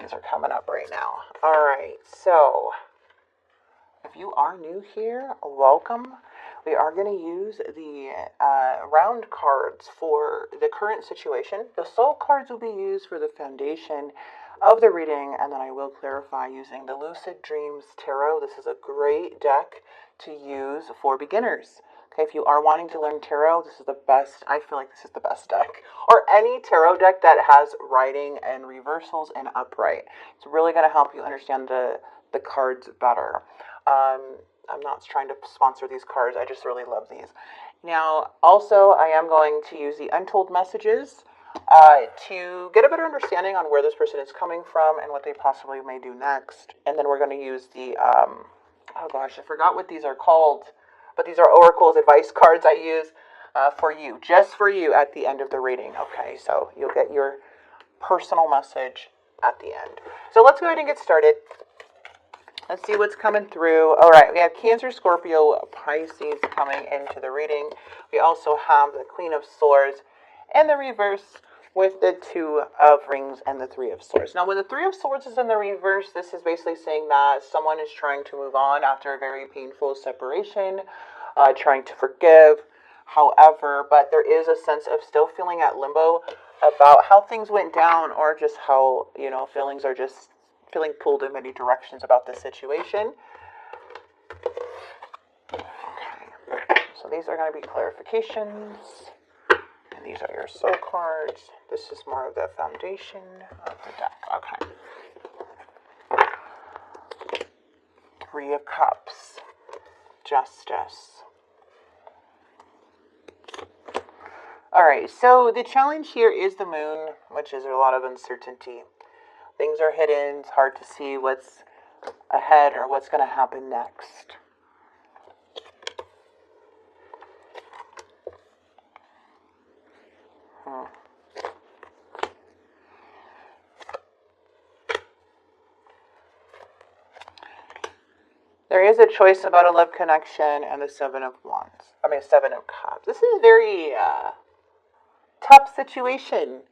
readings are coming up right now. All right, so if you are new here, welcome. We are going to use the round cards for the current situation. The soul cards will be used for the foundation of the reading, and then I will clarify using the Lucid Dreams Tarot. This is a great deck to use for beginners. Okay, if you are wanting to learn tarot, this is the best. I feel like this is the best deck. Or any tarot deck that has writing and reversals and upright. It's really going to help you understand the cards better. I'm not trying to sponsor these cards. I just really love these. Now, also, I am going to use the Untold Messages to get a better understanding on where this person is coming from and what they possibly may do next. And then we're going to use the, oh gosh, I forgot what these are called. But these are Oracle's advice cards I use for you, just for you at the end of the reading. Okay, so you'll get your personal message at the end. So let's go ahead and get started. Let's see what's coming through. All right, we have Cancer, Scorpio, Pisces coming into the reading. We also have the Queen of Swords and the reverse with the Two of Rings and the Three of Swords. Now, when the Three of Swords is in the reverse, this is basically saying that someone is trying to move on after a very painful separation, trying to forgive. However, but there is a sense of still feeling at limbo about how things went down, or just how, feelings are just feeling pulled in many directions about the situation. Okay, so these are going to be clarifications. And these are your soul cards. This is more of the foundation of the deck. Okay. Three of Cups. Justice. Alright, so the challenge here is the moon, which is a lot of uncertainty. Things are hidden. It's hard to see what's ahead or what's going to happen next. There is a choice about a love connection and the Seven of Cups. This is a very tough situation.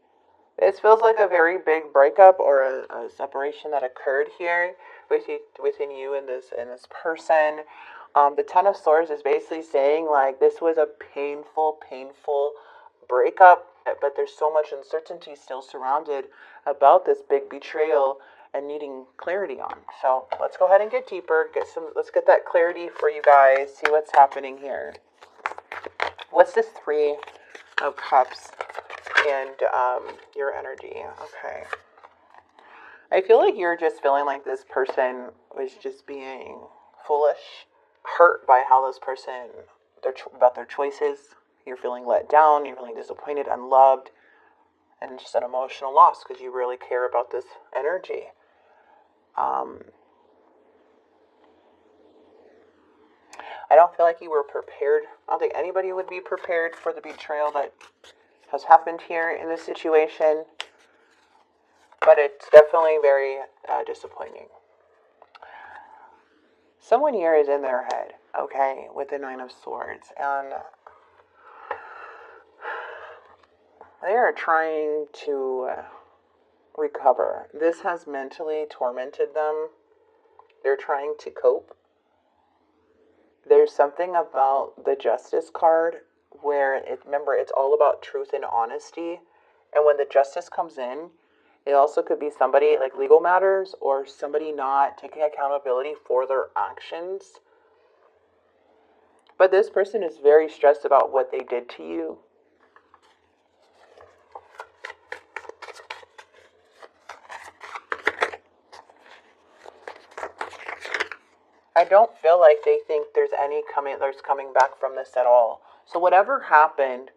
This feels like a very big breakup or a separation that occurred here within you and this person. The Ten of Swords is basically saying like this was a painful breakup, but there's so much uncertainty still surrounded about this big betrayal and needing clarity on. So let's go ahead and get deeper. Let's get that clarity for you guys. See what's happening here. What's this Three of Cups and your energy? Okay. I feel like you're just feeling like this person was just being foolish, hurt by how this person, about their choices. You're feeling let down. You're feeling disappointed, unloved, and just an emotional loss because you really care about this energy. I don't feel like you were prepared. I don't think anybody would be prepared for the betrayal that has happened here in this situation. But it's definitely very disappointing. Someone here is in their head, okay, with the Nine of Swords. And they are trying to recover. This has mentally tormented them. They're trying to cope. There's something about the Justice card where, remember, it's all about truth and honesty. And when the Justice comes in, it also could be somebody, like legal matters, or somebody not taking accountability for their actions. But this person is very stressed about what they did to you. I don't feel like they think there's coming back from this at all. So whatever happened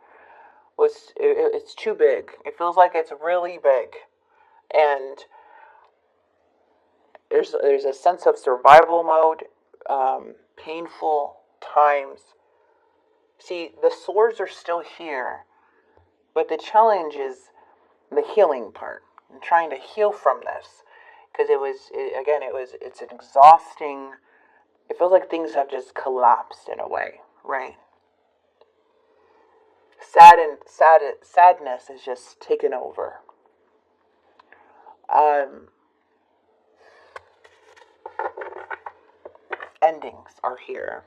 it's too big. It feels like it's really big. And there's a sense of survival mode, painful times. See, the swords are still here, but the challenge is the healing part and trying to heal from this, because it's an exhausting. It feels like things have just collapsed in a way, right? Sadness is just taken over. endings are here.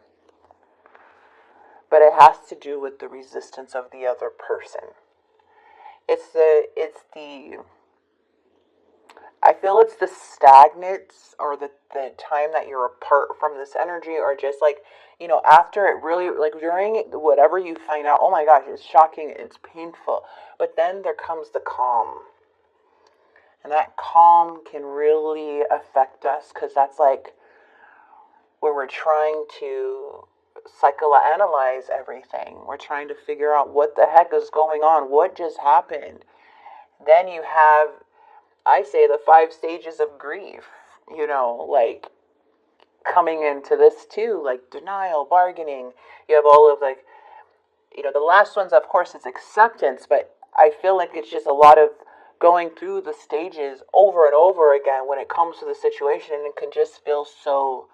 But it has to do with the resistance of the other person. I feel it's the stagnance or the time that you're apart from this energy, or just like, after it really, like during whatever you find out, oh my gosh, it's shocking, it's painful. But then there comes the calm. And that calm can really affect us, because that's like where we're trying to psychoanalyze everything. We're trying to figure out what the heck is going on, what just happened. Then you have, I say, the 5 stages of grief, like coming into this too, like denial, bargaining. You have all of like, the last ones, of course, is acceptance, but I feel like it's just a lot of going through the stages over and over again when it comes to the situation, and it can just feel so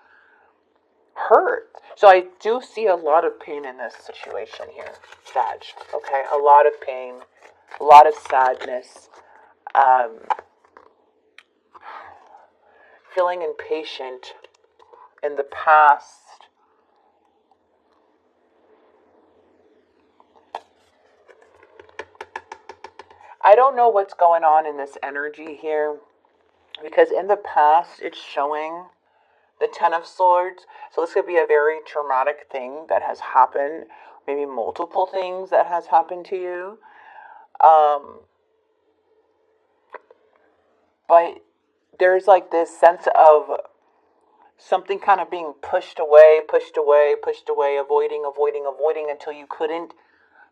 hurt. So I do see a lot of pain in this situation here, Sag. Okay, a lot of pain, a lot of sadness, feeling impatient in the past. I don't know what's going on in this energy here, because in the past it's showing the 10 of Swords. So this could be a very traumatic thing that has happened, maybe multiple things that has happened to you. But there's like this sense of something kind of being pushed away, avoiding until you couldn't,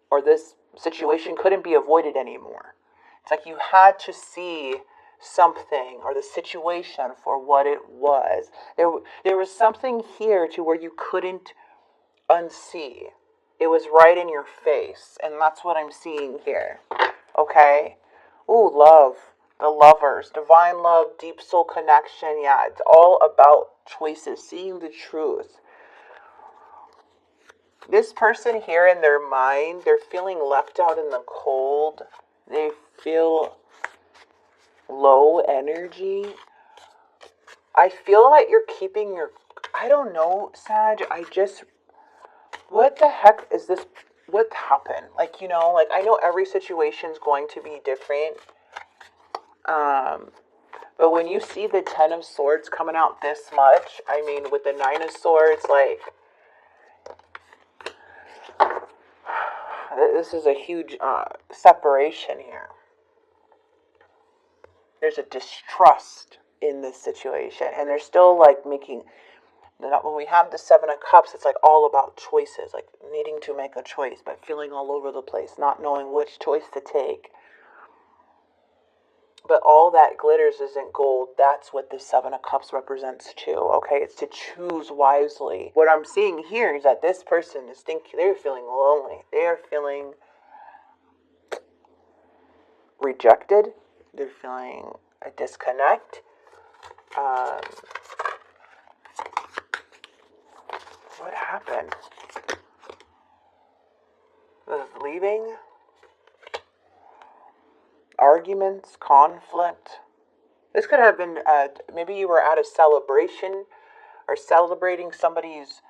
or this situation couldn't be avoided anymore. It's like you had to see something or the situation for what it was. There was something here to where you couldn't unsee. It was right in your face, and that's what I'm seeing here. Okay? Ooh, love. The lovers. Divine love, deep soul connection. Yeah, it's all about choices, seeing the truth. This person here, in their mind, they're feeling left out in the cold. They feel low energy. I feel like you're keeping your, I don't know, Sag, what the heck is this? What happened? Like, I know every situation's going to be different. But when you see the 10 of Swords coming out this much, I mean, with the 9 of Swords, like, this is a huge separation here. There's a distrust in this situation, and they're still like making, when we have the 7 of Cups, it's like all about choices, like needing to make a choice, but feeling all over the place, not knowing which choice to take. But all that glitters isn't gold. That's what the 7 of Cups represents too, okay? It's to choose wisely. What I'm seeing here is that this person is they're feeling lonely. They are feeling rejected. They're feeling a disconnect. What happened? Leaving? Arguments, conflict. This could have been, maybe you were at a celebration or celebrating somebody's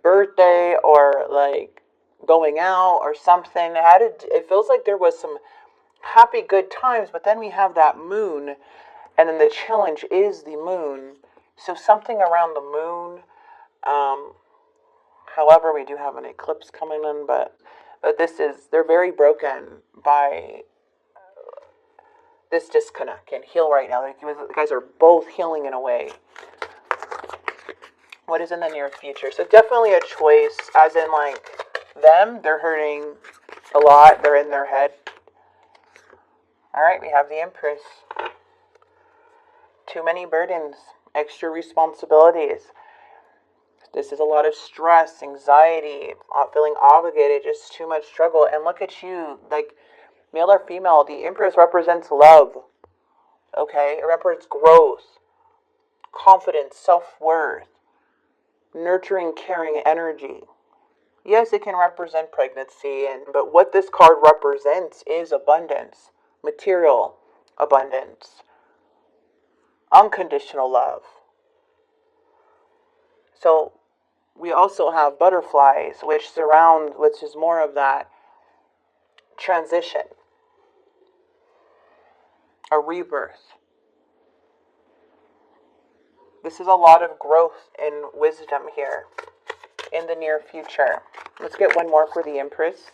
birthday, or like going out or something. It feels like there was some happy, good times, but then we have that moon, and then the challenge is the moon. So something around the moon. However, we do have an eclipse coming in, but they're very broken by this disconnect, and heal right now. You guys are both healing in a way. What is in the near future? So definitely a choice, as in like they're hurting a lot. They're in their head. All right, we have the Empress. Too many burdens, extra responsibilities. This is a lot of stress, anxiety, feeling obligated, just too much struggle. And look at you, like, male or female, the Empress represents love, okay? It represents growth, confidence, self-worth, nurturing, caring energy. Yes, it can represent pregnancy, but what this card represents is abundance, material abundance, unconditional love. So we also have butterflies, which is more of that transition, a rebirth. This is a lot of growth and wisdom here in the near future. Let's get one more for the Empress.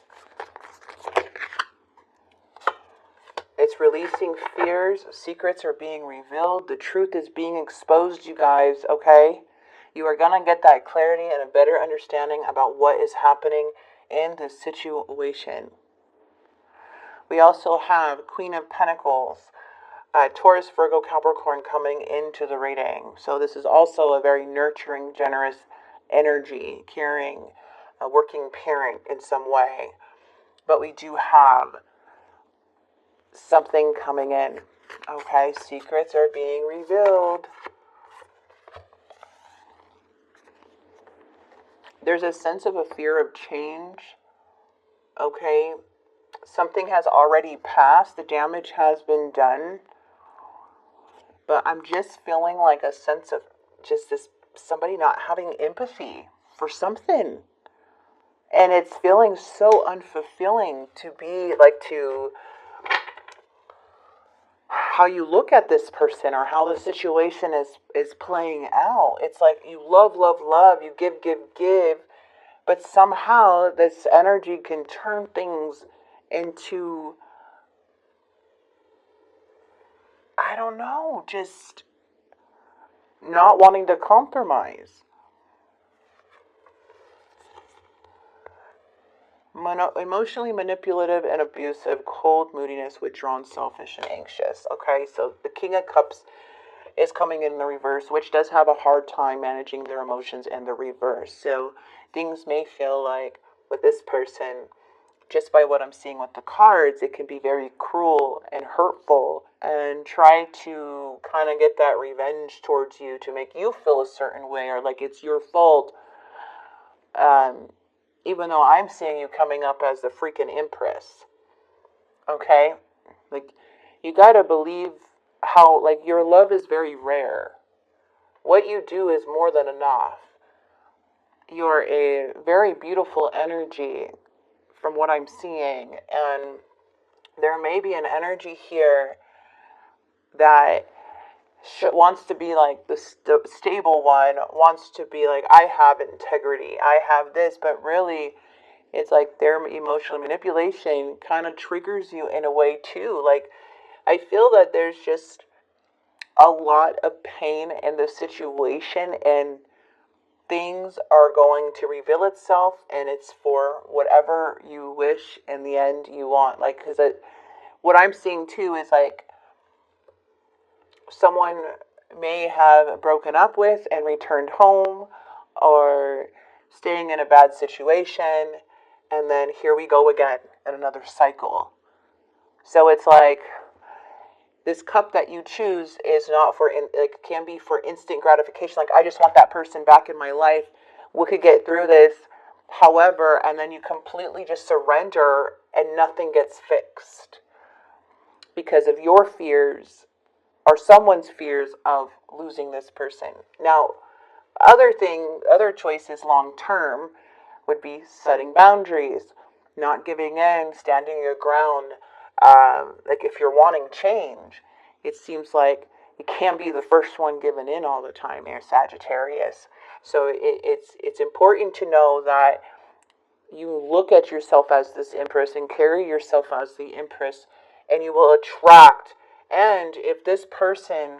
It's releasing fears. Secrets are being revealed. The truth is being exposed, you guys, okay? You are going to get that clarity and a better understanding about what is happening in this situation. We also have Queen of Pentacles, Taurus, Virgo, Capricorn coming into the reading. So this is also a very nurturing, generous energy, caring, a working parent in some way. But we do have something coming in. Okay, secrets are being revealed. There's a sense of a fear of change. Okay, something has already passed. The damage has been done. But I'm just feeling like a sense of just this, somebody not having empathy for something. And it's feeling so unfulfilling to be like, to how you look at this person or how the situation is playing out. It's like you love, you give, but somehow this energy can turn things into, I don't know, just not wanting to compromise. Emotionally manipulative and abusive, cold, moodiness, withdrawn, selfish, and anxious. Okay, so the King of Cups is coming in the reverse, which does have a hard time managing their emotions in the reverse. So things may feel like with this person, just by what I'm seeing with the cards, it can be very cruel and hurtful and try to kind of get that revenge towards you to make you feel a certain way or like it's your fault. Even though I'm seeing you coming up as the freaking Empress. Okay? Like, you gotta believe how, like, your love is very rare. What you do is more than enough. You're a very beautiful energy from what I'm seeing. And there may be an energy here that wants to be like the stable one, wants to be like, I have integrity, I have this, but really it's like their emotional manipulation kind of triggers you in a way too. Like, I feel that there's just a lot of pain in the situation and things are going to reveal itself, and it's for whatever you wish in the end you want. Like, because what I'm seeing too is like someone may have broken up with and returned home, or staying in a bad situation, and then here we go again in another cycle. So it's like this cup that you choose is not for, like, can be for instant gratification. Like, I just want that person back in my life. We could get through this. However, and then you completely just surrender and nothing gets fixed because of your fears or someone's fears of losing this person. Now, other choices long term would be setting boundaries, not giving in, standing your ground. Like, if you're wanting change, it seems like you can't be the first one giving in all the time, here, Sagittarius. So it's important to know that you look at yourself as this Empress and carry yourself as the Empress, and you will attract. And if this person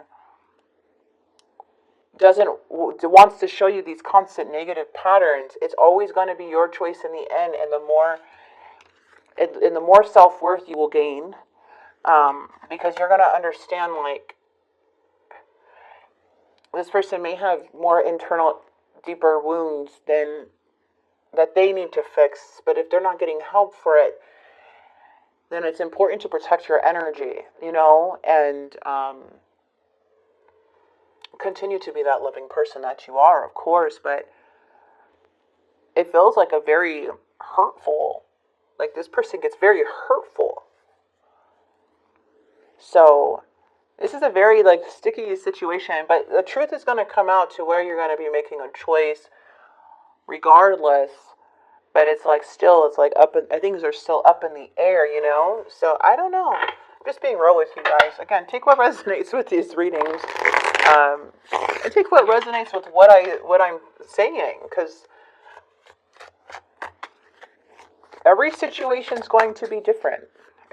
wants to show you these constant negative patterns, it's always going to be your choice in the end. And the more self-worth you will gain, because you're going to understand, like, this person may have more internal, deeper wounds than that they need to fix. But if they're not getting help for it, then it's important to protect your energy, and continue to be that loving person that you are, of course. But it feels like a very hurtful, like this person gets very hurtful. So this is a very, like, sticky situation, but the truth is going to come out to where you're going to be making a choice regardless. But it's like still, it's like up, things are still up in the air, you know? So I don't know. I'm just being real with you guys. Again, take what resonates with these readings. And take what resonates with what I'm saying, because every situation is going to be different.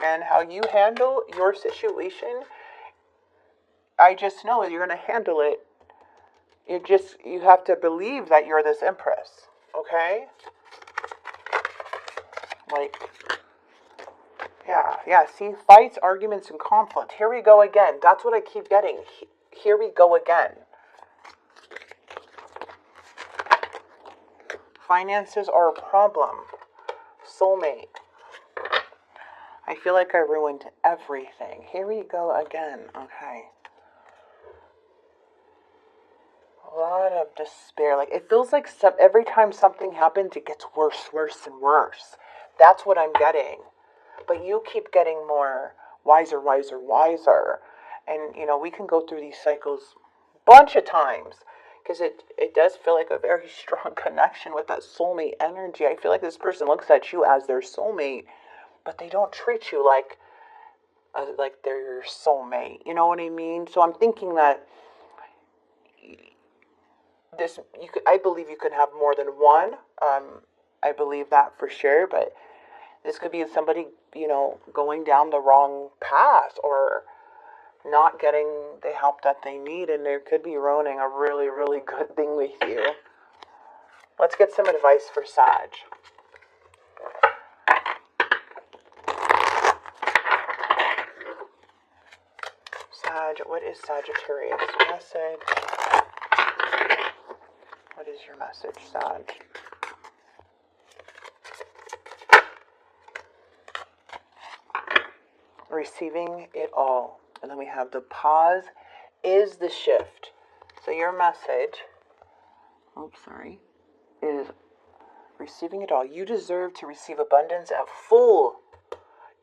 And how you handle your situation, I just know that you're going to handle it. You have to believe that you're this empress, okay? Like, yeah, see, fights, arguments, and conflict. Here we go again. That's what I keep getting. Here we go again. Finances are a problem. Soulmate. I feel like I ruined everything. Here we go again. Okay. A lot of despair. Like, it feels like every time something happens, it gets worse, and worse. That's what I'm getting. But you keep getting more wiser. And, you know, we can go through these cycles a bunch of times. Because it does feel like a very strong connection with that soulmate energy. I feel like this person looks at you as their soulmate, but they don't treat you like they're your soulmate. You know what I mean? So I'm thinking that I believe you could have more than one. I believe that for sure, but this could be somebody, you know, going down the wrong path or not getting the help that they need, and they could be ruining a really, really good thing with you. Let's get some advice for Sag. Sag, what is Sagittarius message? What is your message, Sag? Receiving it all. And then we have the pause is the shift. So your message, is receiving it all. You deserve to receive abundance at full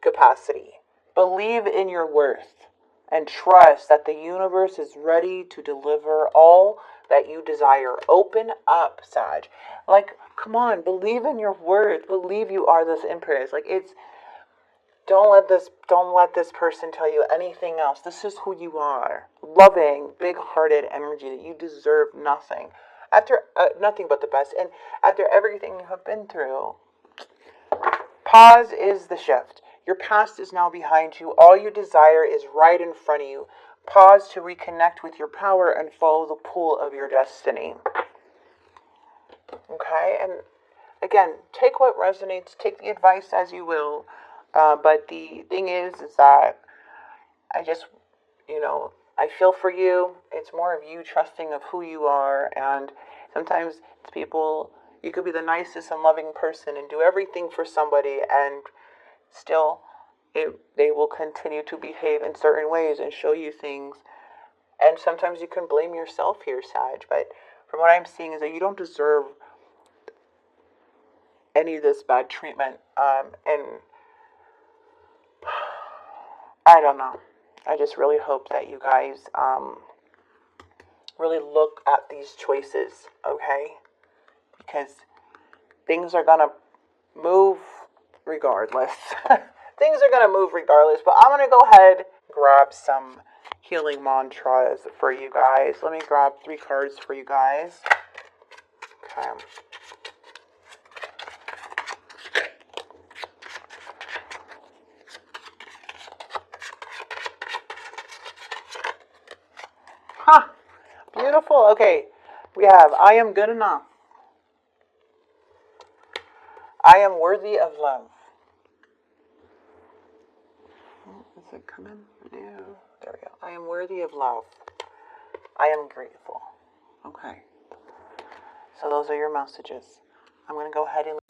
capacity. Believe in your worth and trust that the universe is ready to deliver all that you desire. Open up, Sag. Like, come on, believe in your worth. Believe you are this empress. Like, don't let this person tell you anything else. This is who you are. Loving, big-hearted energy that you deserve nothing. After nothing but the best. And after everything you have been through, pause is the shift. Your past is now behind you. All you desire is right in front of you. Pause to reconnect with your power and follow the pull of your destiny. Okay? And again, take what resonates. Take the advice as you will. But the thing is that I just, you know, I feel for you. It's more of you trusting of who you are. And sometimes it's people, you could be the nicest and loving person and do everything for somebody, and still they will continue to behave in certain ways and show you things. And sometimes you can blame yourself here, Sag. But from what I'm seeing is that you don't deserve any of this bad treatment. And I don't know. I just really hope that you guys really look at these choices, okay? Because things are going to move regardless. Things are going to move regardless. But I'm going to go ahead and grab some healing mantras for you guys. Let me grab 3 cards for you guys. Okay. Huh. Beautiful. Okay. We have, I am good enough. I am worthy of love. Is it coming? No. There we go. I am worthy of love. I am grateful. Okay. So those are your messages. I'm going to go ahead and